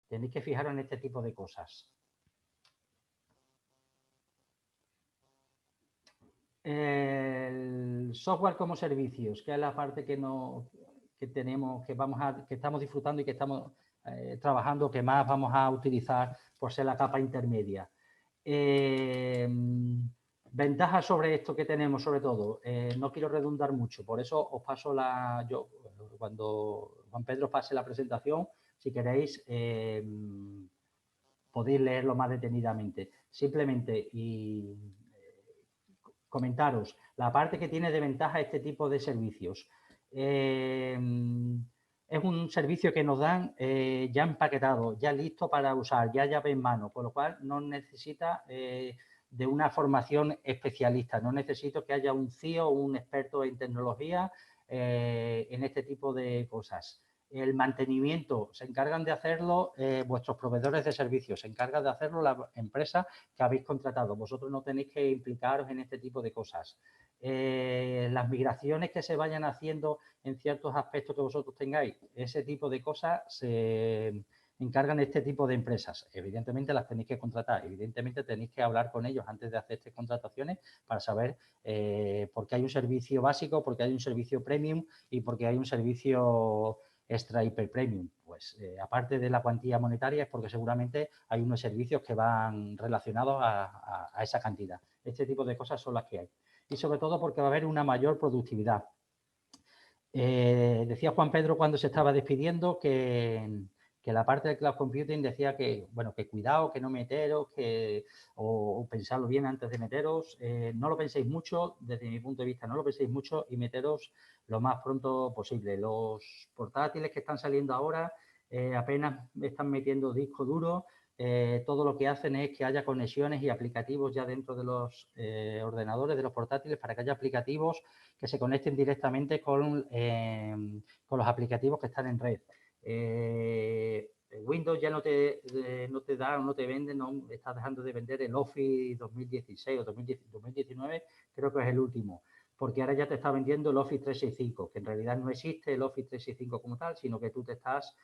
Tenéis que fijaros en este tipo de cosas. El software como servicios, que es la parte que tenemos, que estamos disfrutando y que estamos trabajando, que más vamos a utilizar por ser la capa intermedia. Ventajas sobre esto que tenemos, sobre todo, no quiero redundar mucho, por eso os paso cuando Juan Pedro pase la presentación, si queréis, podéis leerlo más detenidamente. Simplemente, comentaros la parte que tiene de ventaja este tipo de servicios. Es un servicio que nos dan ya empaquetado, ya listo para usar, ya llave en mano, con lo cual no necesita de una formación especialista, no necesito que haya un CIO o un experto en tecnología en este tipo de cosas. El mantenimiento se encargan de hacerlo vuestros proveedores de servicios, se encarga de hacerlo la empresa que habéis contratado. Vosotros no tenéis que implicaros en este tipo de cosas. Las migraciones que se vayan haciendo en ciertos aspectos que vosotros tengáis, ese tipo de cosas se encargan este tipo de empresas. Evidentemente las tenéis que contratar, evidentemente tenéis que hablar con ellos antes de hacer estas contrataciones para saber por qué hay un servicio básico, por qué hay un servicio premium y por qué hay un servicio extra hiper premium. Pues aparte de la cuantía monetaria es porque seguramente hay unos servicios que van relacionados a esa cantidad. Este tipo de cosas son las que hay. Y sobre todo porque va a haber una mayor productividad. Decía Juan Pedro cuando se estaba despidiendo que la parte del cloud computing decía que, bueno, que cuidado, que no meteros, o pensarlo bien antes de meteros. No lo penséis mucho, desde mi punto de vista, no lo penséis mucho y meteros lo más pronto posible. Los portátiles que están saliendo ahora apenas están metiendo disco duro. Todo lo que hacen es que haya conexiones y aplicativos ya dentro de los ordenadores, de los portátiles, para que haya aplicativos que se conecten directamente con los aplicativos que están en red. Windows ya no te da, no te vende, no está dejando de vender el Office 2016 o 2019, creo que es el último, porque ahora ya te está vendiendo el Office 365, que en realidad no existe el Office 365 como tal, sino que tú te estás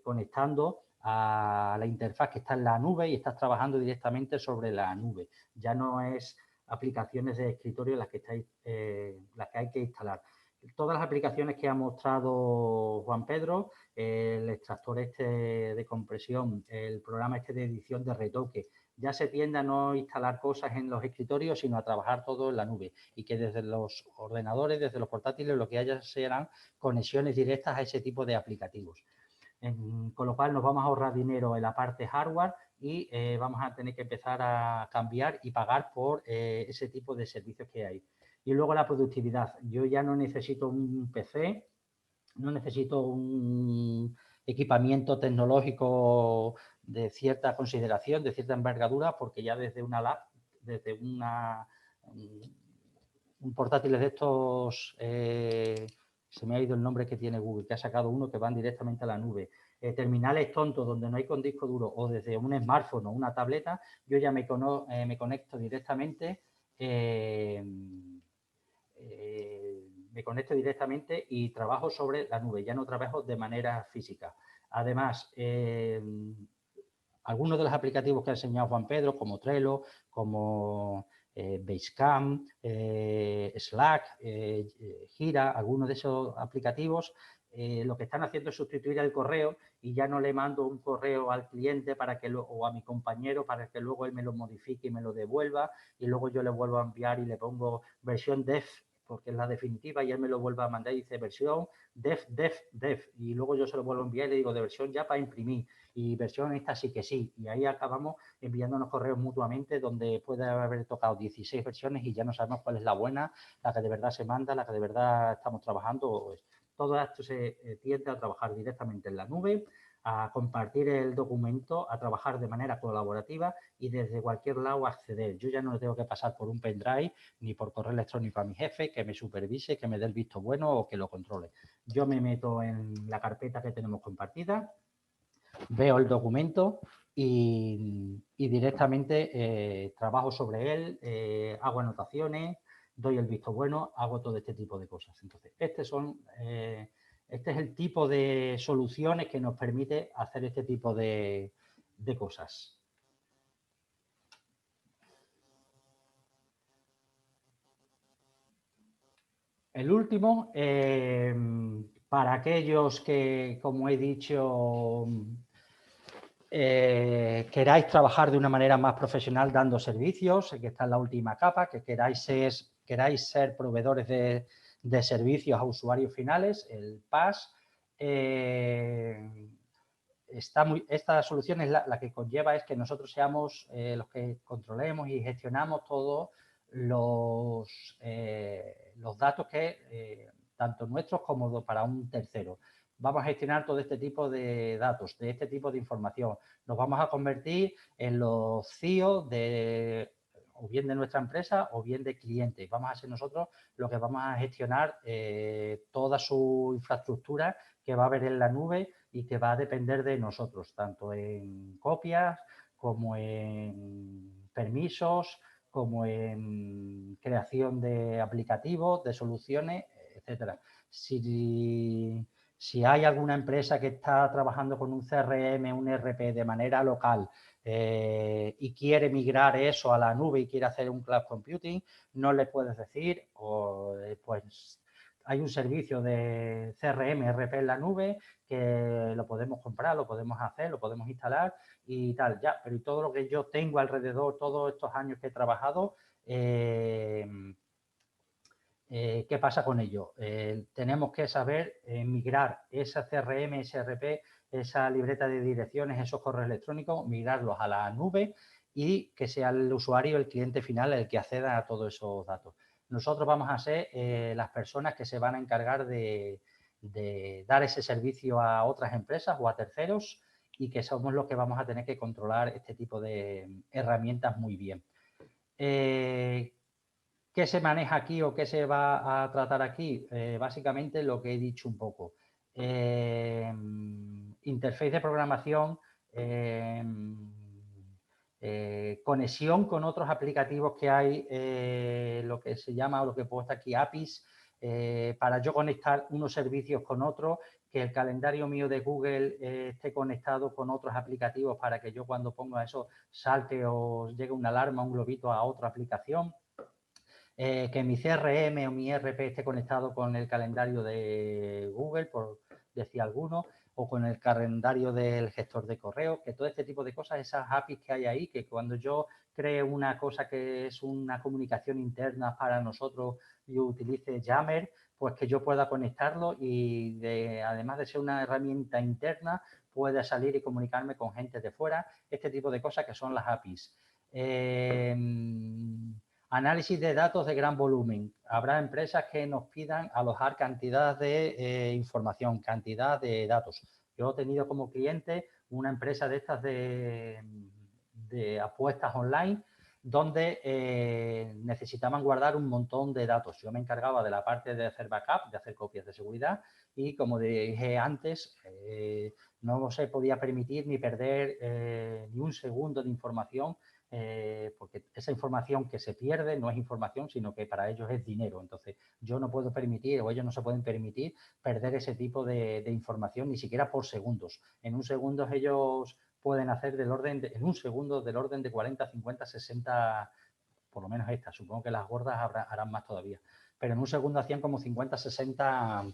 conectando a la interfaz que está en la nube y estás trabajando directamente sobre la nube. Ya no es aplicaciones de escritorio las que hay que instalar. Todas las aplicaciones que ha mostrado Juan Pedro, el extractor este de compresión, el programa este de edición de retoque, ya se tiende a no instalar cosas en los escritorios, sino a trabajar todo en la nube y que desde los ordenadores, desde los portátiles, lo que haya serán conexiones directas a ese tipo de aplicativos. Con lo cual nos vamos a ahorrar dinero en la parte hardware y vamos a tener que empezar a cambiar y pagar por ese tipo de servicios que hay. Y luego la productividad. Yo ya no necesito un PC, no necesito un equipamiento tecnológico de cierta consideración, de cierta envergadura, porque ya desde una lab, desde un portátil de estos, se me ha ido el nombre que tiene Google, que ha sacado uno que van directamente a la nube. Terminales tontos donde no hay con disco duro o desde un smartphone o una tableta, yo ya me conecto directamente y trabajo sobre la nube, ya no trabajo de manera física. Además, algunos de los aplicativos que ha enseñado Juan Pedro, como Trello, como Basecamp, Slack, Gira, algunos de esos aplicativos, lo que están haciendo es sustituir el correo y ya no le mando un correo al cliente o a mi compañero para que luego él me lo modifique y me lo devuelva y luego yo le vuelvo a enviar y le pongo versión dev porque es la definitiva y él me lo vuelve a mandar y dice versión dev y luego yo se lo vuelvo a enviar y le digo de versión ya para imprimir y versión esta sí que sí. Y ahí acabamos enviándonos correos mutuamente donde puede haber tocado 16 versiones y ya no sabemos cuál es la buena, la que de verdad se manda, la que de verdad estamos trabajando. Todo esto se tiende a trabajar directamente en la nube, a compartir el documento, a trabajar de manera colaborativa y desde cualquier lado acceder. Yo ya no le tengo que pasar por un pendrive ni por correo electrónico a mi jefe que me supervise, que me dé el visto bueno o que lo controle. Yo me meto en la carpeta que tenemos compartida, veo el documento y directamente trabajo sobre él, hago anotaciones, doy el visto bueno, hago todo este tipo de cosas. Entonces, estos son Este es el tipo de soluciones que nos permite hacer este tipo de cosas. El último, para aquellos que, como he dicho, queráis trabajar de una manera más profesional dando servicios, que está en la última capa, que queráis ser proveedores de servicios a usuarios finales, el PaaS. Esta solución es la que conlleva es que nosotros seamos los que controlemos y gestionamos todos los datos que tanto nuestros como para un tercero. Vamos a gestionar todo este tipo de datos, de este tipo de información. Nos vamos a convertir en los CIO o bien de nuestra empresa o bien de clientes. Vamos a ser nosotros los que vamos a gestionar toda su infraestructura que va a haber en la nube y que va a depender de nosotros, tanto en copias como en permisos, como en creación de aplicativos, de soluciones, etcétera. Si hay alguna empresa que está trabajando con un CRM, un ERP de manera local y quiere migrar eso a la nube y quiere hacer un cloud computing, no le puedes decir, pues hay un servicio de CRM, ERP en la nube que lo podemos comprar, lo podemos hacer, lo podemos instalar y tal, ya, pero todo lo que yo tengo alrededor, todos estos años que he trabajado, ¿qué pasa con ello? Tenemos que saber migrar esa CRM, ese ERP, esa libreta de direcciones, esos correos electrónicos, migrarlos a la nube y que sea el usuario, el cliente final, el que acceda a todos esos datos. Nosotros vamos a ser las personas que se van a encargar de dar ese servicio a otras empresas o a terceros y que somos los que vamos a tener que controlar este tipo de herramientas muy bien. ¿Qué se maneja aquí o qué se va a tratar aquí? Básicamente lo que he dicho un poco. Interface de programación, conexión con otros aplicativos que hay, lo que se llama o lo que he puesto aquí APIs, para yo conectar unos servicios con otros, que el calendario mío de Google esté conectado con otros aplicativos para que yo cuando ponga eso salte o llegue una alarma, un globito a otra aplicación. Que mi CRM o mi ERP esté conectado con el calendario de Google, por decir alguno, o con el calendario del gestor de correo, que todo este tipo de cosas, esas APIs que hay ahí, que cuando yo cree una cosa que es una comunicación interna para nosotros y utilice Yammer, pues que yo pueda conectarlo y además de ser una herramienta interna, pueda salir y comunicarme con gente de fuera, este tipo de cosas que son las APIs. Análisis de datos de gran volumen. Habrá empresas que nos pidan alojar cantidad de información, cantidad de datos. Yo he tenido como cliente una empresa de estas de apuestas online donde necesitaban guardar un montón de datos. Yo me encargaba de la parte de hacer backup, de hacer copias de seguridad y, como dije antes, no se podía permitir ni perder ni un segundo de información, porque esa información que se pierde no es información, sino que para ellos es dinero. Entonces, yo no puedo permitir, o ellos no se pueden permitir, perder ese tipo de información, ni siquiera por segundos. En un segundo ellos pueden hacer en un segundo del orden de 40, 50, 60, por lo menos estas. Supongo que las gordas harán más todavía. Pero en un segundo hacían como 50, 60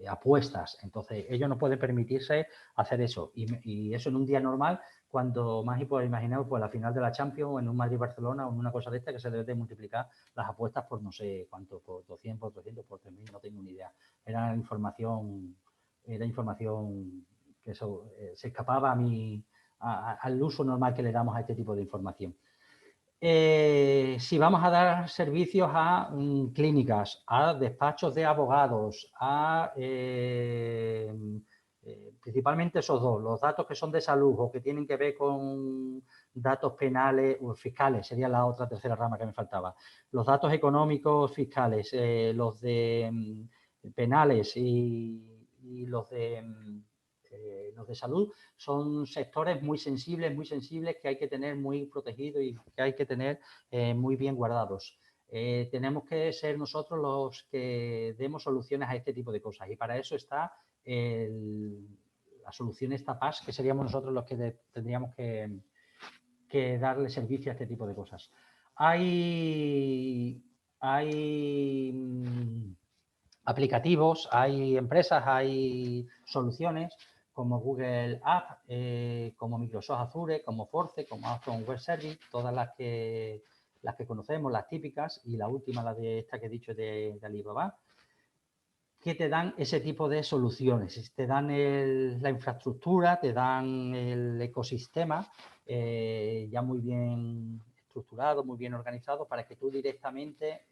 apuestas. Entonces, ellos no pueden permitirse hacer eso. Y eso en un día normal, cuando más imaginaos, pues la final de la Champions, o en un Madrid-Barcelona o en una cosa de esta, que se debe de multiplicar las apuestas por no sé cuánto, por 200, por 300, por 3.000, no tengo ni idea. Era información que eso, se escapaba al uso normal que le damos a este tipo de información. Si vamos a dar servicios a clínicas, a despachos de abogados, principalmente esos dos, los datos que son de salud o que tienen que ver con datos penales o fiscales, sería la otra tercera rama que me faltaba. Los datos económicos fiscales, los de penales y los de salud, son sectores muy sensibles que hay que tener muy protegidos y que hay que tener muy bien guardados. tenemos que ser nosotros los que demos soluciones a este tipo de cosas. Y para eso está la solución esta PaaS, que seríamos nosotros los que tendríamos que darle servicio a este tipo de cosas. Hay aplicativos, hay empresas, hay soluciones como Google Apps, como Microsoft Azure, como Force, como Amazon Web Service, todas las que conocemos, las típicas, y la última, la de esta que he dicho de Alibaba, que te dan ese tipo de soluciones. Te dan la infraestructura, te dan el ecosistema ya muy bien estructurado, muy bien organizado, para que tú directamente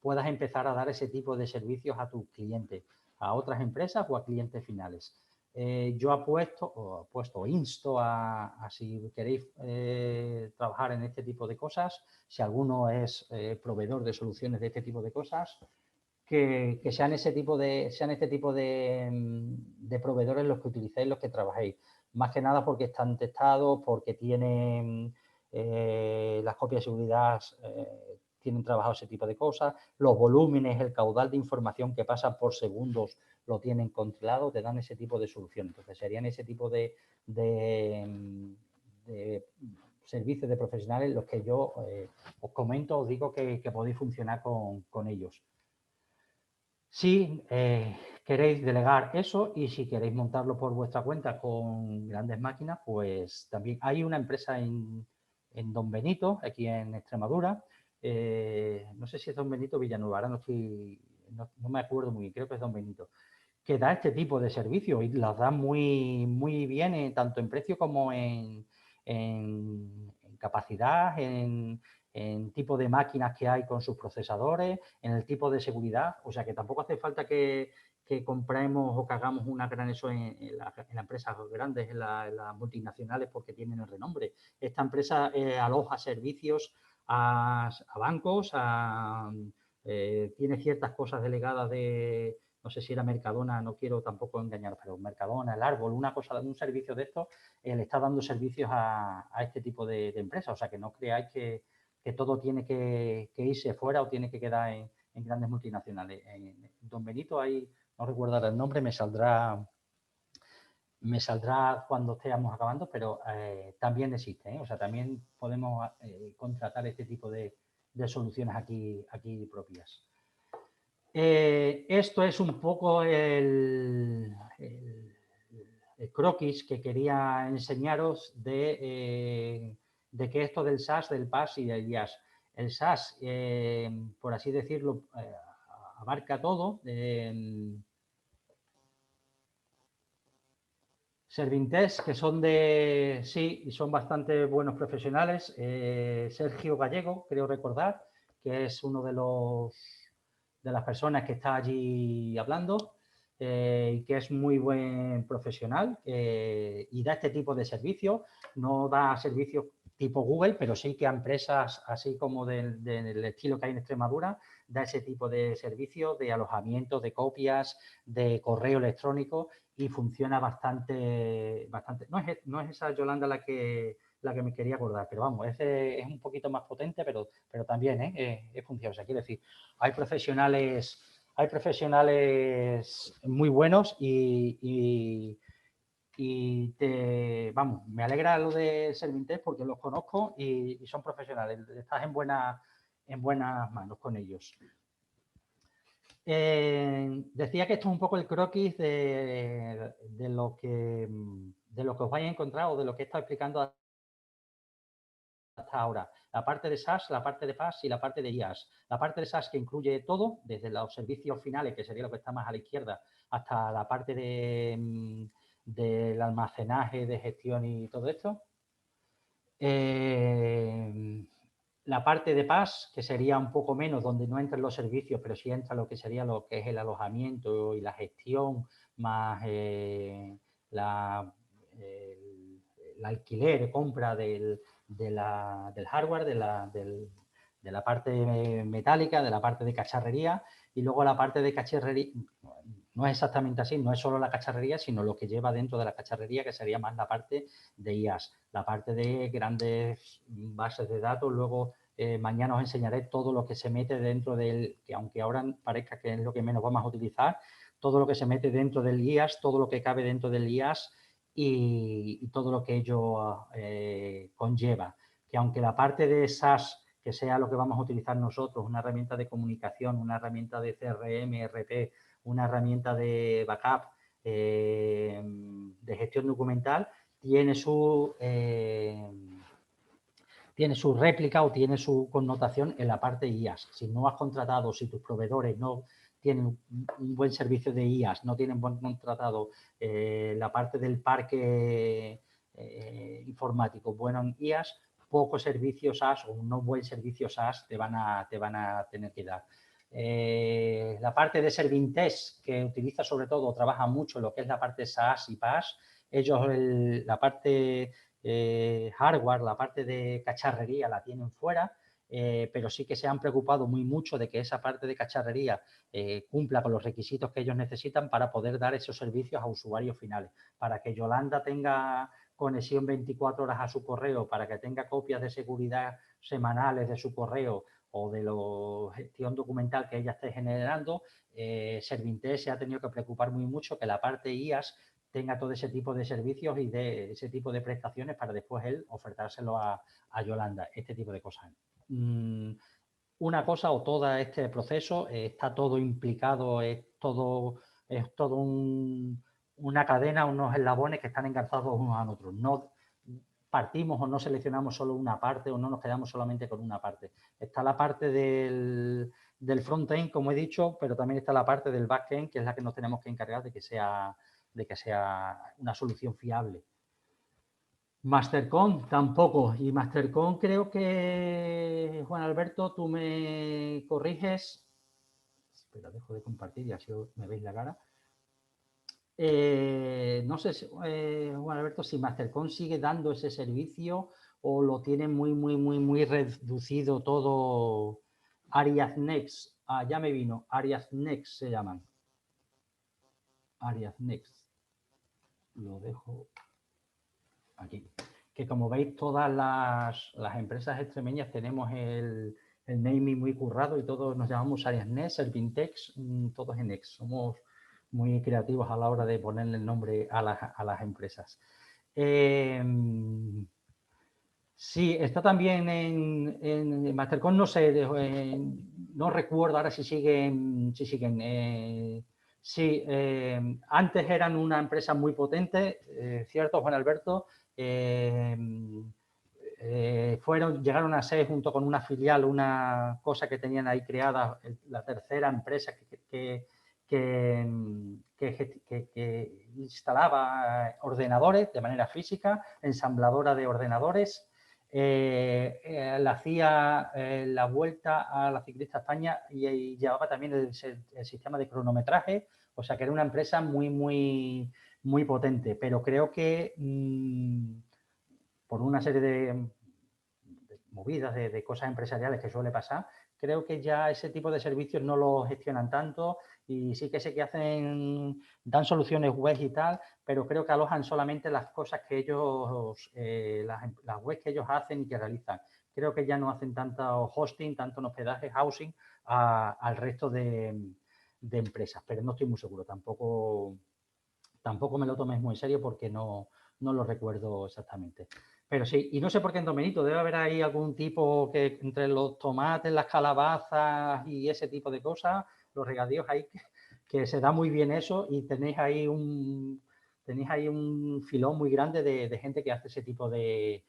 puedas empezar a dar ese tipo de servicios a tus clientes, a otras empresas o a clientes finales. Yo apuesto o insto a si queréis trabajar en este tipo de cosas, si alguno es proveedor de soluciones de este tipo de cosas, que sean este tipo de proveedores los que utilicéis, los que trabajéis. Más que nada porque están testados, porque tienen las copias de seguridad, tienen trabajado ese tipo de cosas, los volúmenes, el caudal de información que pasa por segundos lo tienen controlado, te dan ese tipo de soluciones. Entonces, serían ese tipo de servicios de profesionales los que yo os comento, os digo que podéis funcionar con ellos. Si queréis delegar eso y si queréis montarlo por vuestra cuenta con grandes máquinas, pues también hay una empresa en Don Benito, aquí en Extremadura. No sé si es Don Benito o Villanueva, ahora no me acuerdo muy bien, creo que es Don Benito, que da este tipo de servicios y las da muy bien, tanto en precio como en capacidad, en tipo de máquinas que hay con sus procesadores, en el tipo de seguridad. O sea que tampoco hace falta que compremos o que hagamos una gran eso en las empresas grandes, en las multinacionales, porque tienen el renombre. Esta empresa aloja servicios a bancos, tiene ciertas cosas delegadas de, no sé si era Mercadona, no quiero tampoco engañar, pero Mercadona, el Árbol, un servicio de estos, le está dando servicios a este tipo de empresas. O sea que no creáis que todo tiene que irse fuera o tiene que quedar en grandes multinacionales. En Don Benito, ahí no recuerdo el nombre, me saldrá cuando estemos acabando, pero también existe, o sea, también podemos contratar este tipo de soluciones aquí propias. Esto es un poco el croquis que quería enseñaros de que esto del SaaS, del PaaS y del IaaS. El SaaS, por así decirlo, abarca todo. Servintest, que son y son bastante buenos profesionales. Sergio Gallego, creo recordar, que es uno de las personas que está allí hablando y que es muy buen profesional y da este tipo de servicios. No da servicios tipo Google, pero sí que a empresas así como del estilo que hay en Extremadura, da ese tipo de servicios de alojamiento, de copias, de correo electrónico, y funciona bastante. No es esa Yolanda la que me quería acordar, pero vamos, es un poquito más potente, pero también funciona. O sea, quiero decir, hay profesionales muy buenos y vamos, me alegra lo de Servintest porque los conozco y son profesionales. Estás en buenas manos con ellos. Decía que esto es un poco el croquis de lo que os vais a encontrar o de lo que he estado explicando hasta ahora. La parte de SaaS, la parte de PaaS y la parte de IaaS. La parte de SaaS que incluye todo, desde los servicios finales, que sería lo que está más a la izquierda, hasta la parte del almacenaje, de gestión y todo esto. La parte de PaaS, que sería un poco menos, donde no entran los servicios, pero sí entra lo que sería lo que es el alojamiento y la gestión, más el alquiler, compra del hardware, de la parte metálica, de la parte de cacharrería, y luego la parte de cacharrería. No es exactamente así, no es solo la cacharrería, sino lo que lleva dentro de la cacharrería, que sería más la parte de IaaS, la parte de grandes bases de datos, luego mañana os enseñaré todo lo que se mete dentro del, que aunque ahora parezca que es lo que menos vamos a utilizar, todo lo que se mete dentro del IaaS, todo lo que cabe dentro del IaaS y todo lo que ello conlleva. Que aunque la parte de SaaS, que sea lo que vamos a utilizar nosotros, una herramienta de comunicación, una herramienta de CRM, RP, una herramienta de backup, de gestión documental, tiene su réplica o tiene su connotación en la parte IaaS. Si no has contratado, si tus proveedores no tienen un buen servicio de IaaS, no tienen buen contratado la parte del parque informático bueno en IaaS, pocos servicios SaaS o un no buen servicio SaaS te van a tener que dar. La parte de Servintest, que utiliza sobre todo, trabaja mucho lo que es la parte SaaS y PaaS, ellos la parte hardware, la parte de cacharrería la tienen fuera, pero sí que se han preocupado muy mucho de que esa parte de cacharrería cumpla con los requisitos que ellos necesitan para poder dar esos servicios a usuarios finales, para que Yolanda tenga conexión 24 horas a su correo, para que tenga copias de seguridad semanales de su correo o de la gestión documental que ella esté generando. Servintest se ha tenido que preocupar muy mucho que la parte IaaS tenga todo ese tipo de servicios y de ese tipo de prestaciones para después él ofertárselo a Yolanda, este tipo de cosas. Una cosa o todo este proceso está todo implicado, es todo una cadena, unos eslabones que están engarzados unos a otros. No partimos o no seleccionamos solo una parte o no nos quedamos solamente con una parte. Está la parte del front-end, como he dicho, pero también está la parte del back-end, que es la que nos tenemos que encargar de que sea una solución fiable. Mastercom tampoco. Y Mastercom creo que, Juan Alberto, tú me corriges. Espera, dejo de compartir y así me veis la cara. No sé, Juan Alberto, si Mastercom sigue dando ese servicio o lo tiene muy reducido todo. Arias Next. Ya me vino. Arias Next se llaman. Arias Next. Lo dejo aquí. Que como veis, todas las empresas extremeñas tenemos el naming muy currado y todos nos llamamos Arias Next, Servintex, todos en Next. Somos muy creativos a la hora de ponerle el nombre a las empresas. Sí, está también en Mastercom, no sé, no recuerdo ahora si siguen. Sí, antes eran una empresa muy potente, ¿cierto, Juan Alberto? Llegaron a ser, junto con una filial, una cosa que tenían ahí creada, la tercera empresa que instalaba ordenadores de manera física, ensambladora de ordenadores. Le hacía la vuelta a la Ciclista España y llevaba también el sistema de cronometraje, o sea que era una empresa muy potente, pero creo que por una serie de movidas, de cosas empresariales que suele pasar, creo que ya ese tipo de servicios no lo gestionan tanto y sí que sé que dan soluciones web y tal, pero creo que alojan solamente las cosas que ellos, las webs que ellos hacen y que realizan. Creo que ya no hacen tanto hosting, tanto en hospedaje, housing, al resto de empresas, pero no estoy muy seguro, tampoco me lo tomes muy en serio porque no lo recuerdo exactamente. Pero sí, y no sé por qué en Domenito debe haber ahí algún tipo que entre los tomates, las calabazas y ese tipo de cosas, los regadíos ahí, que se da muy bien eso y tenéis ahí un filón muy grande de gente que hace ese tipo de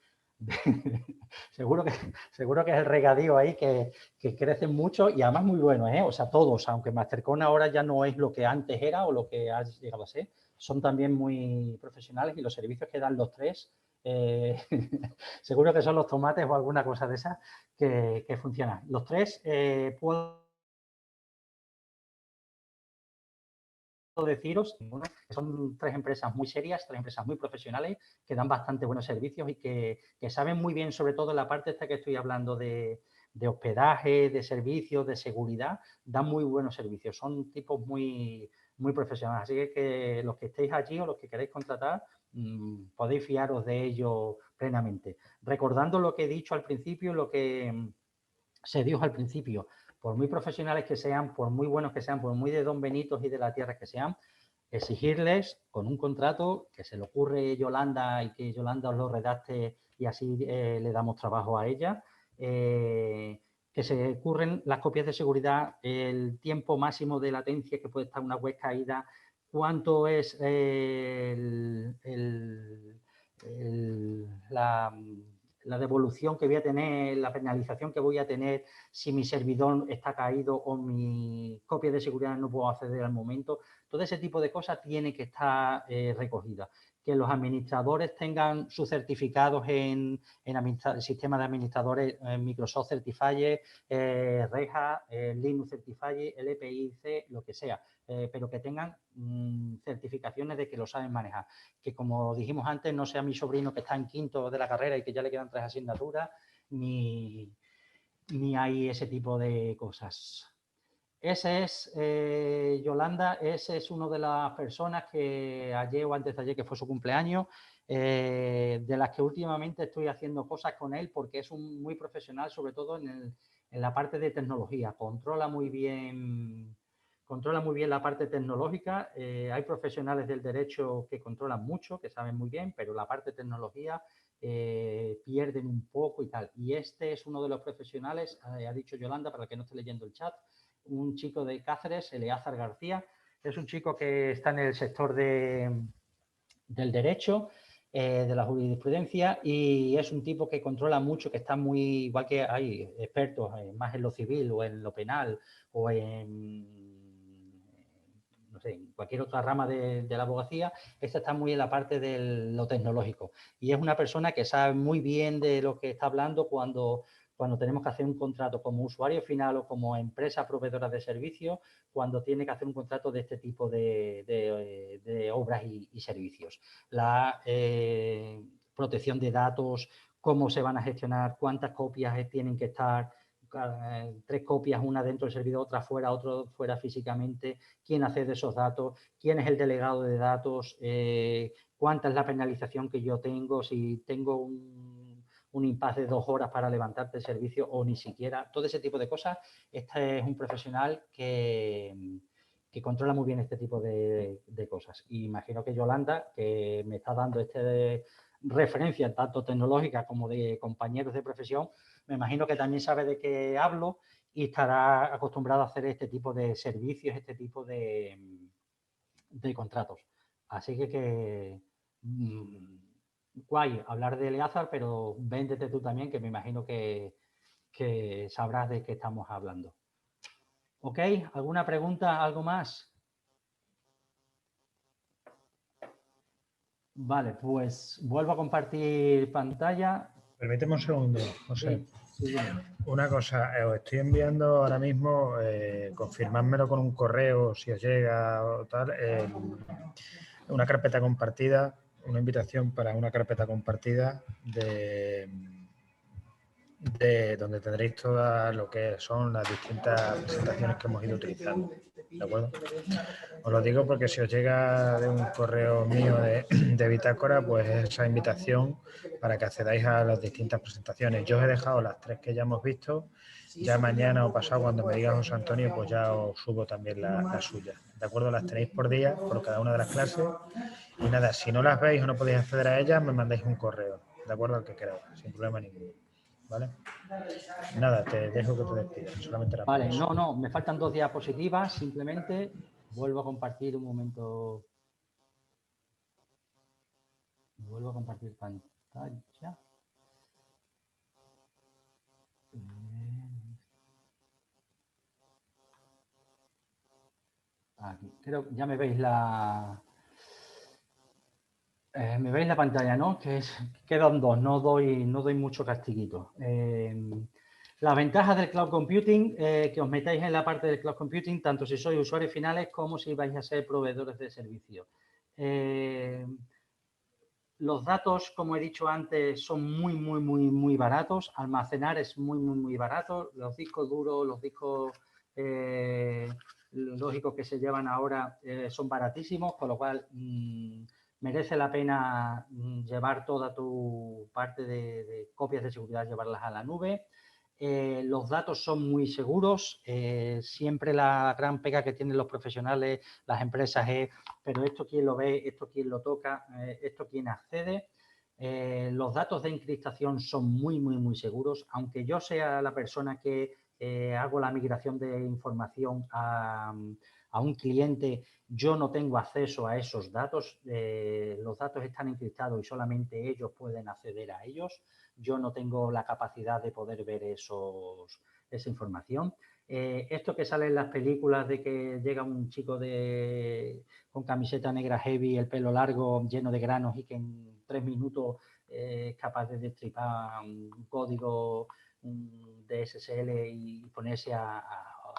seguro que es el regadío ahí que crecen mucho y además muy bueno, ¿eh? O sea, todos, aunque Mastercom ahora ya no es lo que antes era o lo que ha llegado a ser, son también muy profesionales y los servicios que dan los tres seguro que son los tomates o alguna cosa de esas que funcionan. Los tres puedo deciros que son tres empresas muy serias, tres empresas muy profesionales que dan bastante buenos servicios y que saben muy bien, sobre todo en la parte esta que estoy hablando de hospedaje, de servicios, de seguridad, dan muy buenos servicios. Son tipos muy profesionales. Así que los que estéis allí o los que queréis contratar, podéis fiaros de ellos plenamente. Recordando lo que he dicho al principio, lo que se dijo al principio, por muy profesionales que sean, por muy buenos que sean, por muy de Don Benitos y de la tierra que sean, exigirles con un contrato que se le ocurre Yolanda y que Yolanda os lo redacte y así le damos trabajo a ella, que se ocurren las copias de seguridad, el tiempo máximo de latencia que puede estar una web caída, cuánto es la devolución que voy a tener, la penalización que voy a tener si mi servidor está caído o mi copia de seguridad no puedo acceder al momento. Todo ese tipo de cosas tiene que estar recogida. Que los administradores tengan sus certificados en el sistema de administradores Microsoft Certified, Red Hat, Linux Certified, LPIC, lo que sea, pero que tengan certificaciones de que lo saben manejar. Que como dijimos antes, no sea mi sobrino que está en quinto de la carrera y que ya le quedan 3 asignaturas, ni hay ese tipo de cosas. Ese es, Yolanda, ese es uno de las personas que ayer o antes de ayer, que fue su cumpleaños, de las que últimamente estoy haciendo cosas con él porque es muy profesional, sobre todo en la parte de tecnología. Controla muy bien la parte tecnológica. Hay profesionales del derecho que controlan mucho, que saben muy bien, pero la parte de tecnología pierden un poco y tal. Y este es uno de los profesionales, ha dicho Yolanda, para el que no esté leyendo el chat, un chico de Cáceres, Eleazar García. Es un chico que está en el sector del derecho, de la jurisprudencia, y es un tipo que controla mucho, que está muy, igual que hay expertos más en lo civil o en lo penal o no sé, en cualquier otra rama de la abogacía, este está muy en la parte de lo tecnológico. Y es una persona que sabe muy bien de lo que está hablando cuando tenemos que hacer un contrato como usuario final o como empresa proveedora de servicios, cuando tiene que hacer un contrato de este tipo de obras y servicios. La protección de datos, cómo se van a gestionar, cuántas copias tienen que estar, 3 copias, una dentro del servidor, otra fuera, otro fuera físicamente, quién accede a esos datos, quién es el delegado de datos, cuánta es la penalización que yo tengo, si tengo un impasse de 2 horas para levantarte el servicio o ni siquiera, todo ese tipo de cosas. Este es un profesional que controla muy bien este tipo de cosas. Y imagino que Yolanda, que me está dando referencia tanto tecnológica como de compañeros de profesión, me imagino que también sabe de qué hablo y estará acostumbrado a hacer este tipo de servicios, este tipo de contratos. Así que guay hablar de Eleazar, pero véndete tú también, que me imagino que sabrás de qué estamos hablando. ¿Ok? ¿Alguna pregunta? ¿Algo más? Vale, pues vuelvo a compartir pantalla. Permíteme un segundo, José. Sí, una cosa, os estoy enviando ahora mismo, confirmádmelo con un correo si os llega o tal, una carpeta compartida, una invitación para una carpeta compartida de donde tendréis todas lo que son las distintas presentaciones que hemos ido utilizando. ¿De acuerdo? Os lo digo porque si os llega de un correo mío de Bitácora, pues es esa invitación para que accedáis a las distintas presentaciones. Yo os he dejado las 3 que ya hemos visto. Ya mañana o pasado, cuando me diga José Antonio, pues ya os subo también la suya. ¿De acuerdo? Las tenéis por día, por cada una de las clases. Y nada, si no las veis o no podéis acceder a ellas, me mandáis un correo. ¿De acuerdo? Al que queráis, sin problema ninguno. ¿Vale? Nada, te dejo que te despidas. Solamente vale, no, me faltan 2 diapositivas, simplemente vuelvo a compartir un momento. Vuelvo a compartir pantalla. Aquí, creo que ya me veis me veis la pantalla, ¿no? Quedan 2, no doy mucho castiguito. Las ventajas del cloud computing, que os metáis en la parte del cloud computing, tanto si sois usuarios finales como si vais a ser proveedores de servicio. Los datos, como he dicho antes, son muy baratos. Almacenar es muy barato. Los discos duros, los discos lógicos que se llevan ahora son baratísimos, con lo cual merece la pena llevar toda tu parte de copias de seguridad, llevarlas a la nube. Los datos son muy seguros. Siempre la gran pega que tienen los profesionales, las empresas es, pero esto quién lo ve, esto quién lo toca, esto quién accede. Los datos de encriptación son muy, muy, muy seguros. Aunque yo sea la persona que hago la migración de información a un cliente, yo no tengo acceso a esos datos. Los datos están encriptados y solamente ellos pueden acceder a ellos. Yo no tengo la capacidad de poder ver esa información. Esto que sale en las películas de que llega un chico con camiseta negra heavy, el pelo largo, lleno de granos y que en 3 minutos es capaz de destripar un código de SSL y ponerse a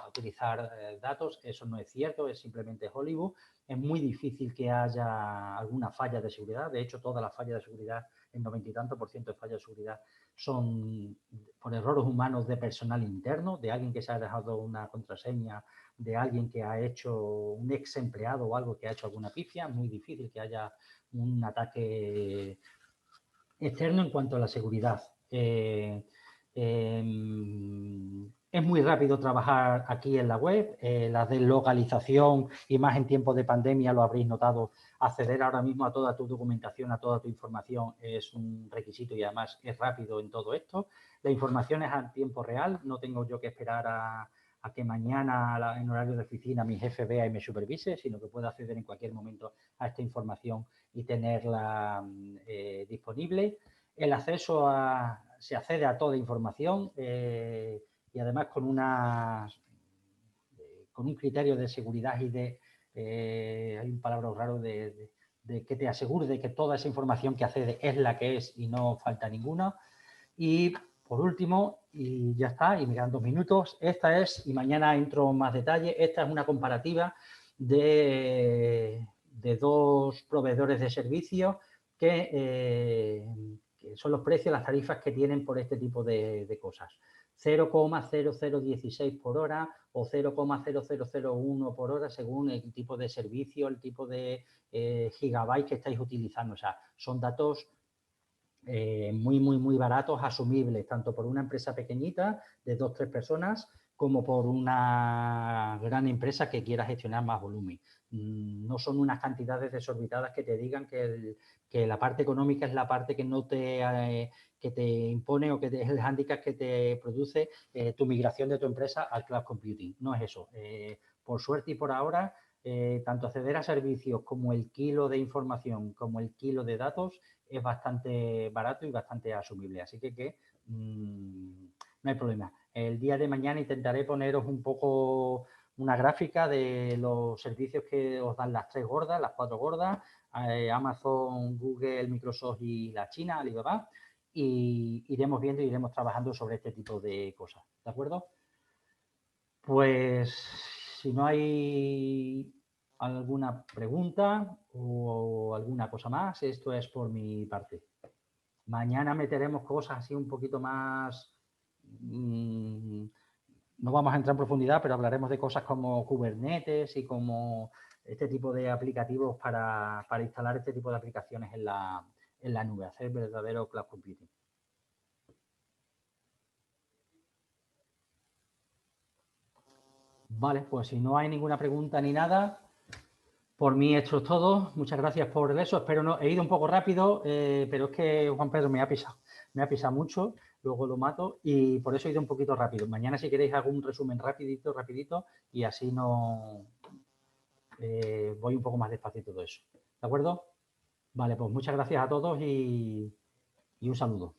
utilizar datos, eso no es cierto, es simplemente Hollywood. Es muy difícil que haya alguna falla de seguridad. De hecho, todas las fallas de seguridad, el 90 y tanto % de fallas de seguridad son por errores humanos de personal interno, de alguien que se ha dejado una contraseña, de alguien que ha hecho un ex empleado o algo que ha hecho alguna pifia. Es muy difícil que haya un ataque externo en cuanto a la seguridad. Es muy rápido trabajar aquí en la web. La deslocalización y más en tiempos de pandemia lo habréis notado. Acceder ahora mismo a toda tu documentación, a toda tu información es un requisito y además es rápido en todo esto. La información es a tiempo real. No tengo yo que esperar a que mañana en horario de oficina mi jefe vea y me supervise, sino que pueda acceder en cualquier momento a esta información y tenerla disponible. El acceso se accede a toda información y además con un criterio de seguridad y hay un palabra raro de que te asegure de que toda esa información que accede es la que es y no falta ninguna. Y por último, y ya está, y me quedan 2 minutos, esta es, y mañana entro en más detalle, esta es una comparativa de 2 proveedores de servicios que son los precios, las tarifas que tienen por este tipo de cosas. 0,0016 por hora o 0,0001 por hora según el tipo de servicio, el tipo de gigabyte que estáis utilizando. O sea, son datos muy, muy, muy baratos, asumibles, tanto por una empresa pequeñita de 2 o 3 personas como por una gran empresa que quiera gestionar más volumen. No son unas cantidades desorbitadas que te digan que la parte económica es la parte que no que te impone o que es el hándicap que te produce tu migración de tu empresa al cloud computing. No es eso. Por suerte y por ahora, tanto acceder a servicios como el kilo de información, como el kilo de datos, es bastante barato y bastante asumible. Así que no hay problema. El día de mañana intentaré poneros un poco una gráfica de los servicios que os dan las 3 gordas, las 4 gordas, Amazon, Google, Microsoft y la China, Alibaba, y iremos viendo y iremos trabajando sobre este tipo de cosas. ¿De acuerdo? Pues si no hay alguna pregunta o alguna cosa más, esto es por mi parte. Mañana meteremos cosas así un poquito más... no vamos a entrar en profundidad, pero hablaremos de cosas como Kubernetes y como este tipo de aplicativos para instalar este tipo de aplicaciones en la nube, hacer verdadero cloud computing. Vale, pues si no hay ninguna pregunta ni nada, por mí esto es todo. Muchas gracias por eso. Espero no... He ido un poco rápido, pero es que Juan Pedro me ha pisado mucho, luego lo mato y por eso he ido un poquito rápido. Mañana si queréis hago un resumen rapidito y así no voy un poco más despacio todo eso. ¿De acuerdo? Vale, pues muchas gracias a todos y un saludo.